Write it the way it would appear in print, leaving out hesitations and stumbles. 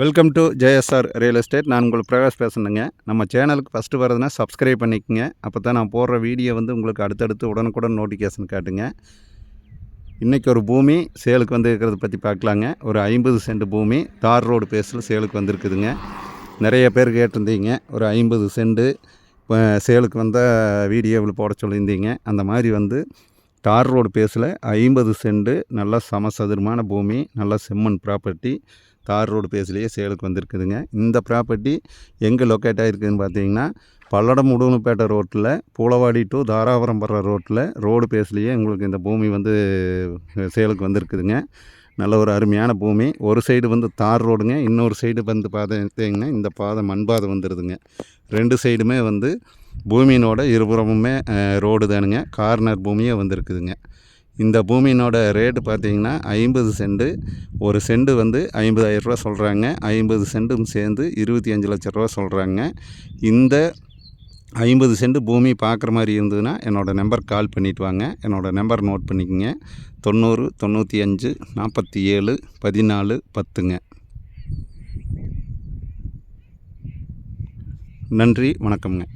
Welcome to JSR real estate. நான் உங்கள் பிரகாஷ் பேசுகிறேங்க. நம்ம சேனலுக்கு ஃபஸ்ட்டு வரதுன்னா சப்ஸ்கிரைப் பண்ணிக்கோங்க. அப்போ தான் நான் போடுற வீடியோ உங்களுக்கு அடுத்தடுத்து உடனுக்குடன் நோட்டிஃபிகேஷன் காட்டுங்க. இன்றைக்கி ஒரு பூமி சேலுக்கு இருக்கிறத பற்றி பார்க்கலாங்க. ஒரு 50 சென்ட் பூமி தார் ரோடு பேஸில் சேலுக்கு வந்திருக்குதுங்க. நிறைய பேர் கேட்டிருந்தீங்க, ஒரு 50 சென்ட்டு சேலுக்கு வீடியோவில் போட சொல்லியிருந்தீங்க. அந்த மாதிரி தார் ரோடு பேஸில் 50 சென்ட்டு நல்ல சமசதுரமான பூமி, நல்ல செம்மண் ப்ராப்பர்ட்டி தார் ரோடு பேஸ்லேயே சேலுக்கு வந்திருக்குதுங்க. இந்த ப்ராப்பர்ட்டி எங்கே லொக்கேட் ஆகிருக்குதுன்னு பார்த்தீங்கன்னா, பல்லடம் உடுமலைப்பேட்டை ரோட்டில் பூளவாடி டு தாராபுரம் போகிற ரோட்டில் ரோடு பேஸ்லேயே உங்களுக்கு இந்த பூமி சேலுக்கு வந்திருக்குதுங்க. நல்ல ஒரு அருமையான பூமி. ஒரு சைடு தார் ரோடுங்க, இன்னொரு சைடு பாதை எடுத்தீங்கன்னா இந்த பாதை மண் பாதை வந்துடுதுங்க. ரெண்டு சைடுமே பூமியினோட இருபுறமுமே ரோடு தானுங்க. கார்னர் பூமியே வந்திருக்குதுங்க. இந்த பூமியினோட ரேட்டு பார்த்திங்கன்னா 50 சென்ட்டு. ஒரு சென்ட்டு 50,000 ரூபா சொல்கிறாங்க. 50 சென்ட்டும் சேர்ந்து 25 லட்ச ரூபா சொல்கிறாங்க. இந்த 50 சென்ட் பூமி பார்க்குற மாதிரி இருந்ததுன்னா என்னோடய நம்பர் கால் பண்ணிவிட்டு வாங்க. என்னோடய நம்பர் நோட் பண்ணிக்கோங்க. 90 95 47 14 10ங்க. நன்றி, வணக்கம்ங்க.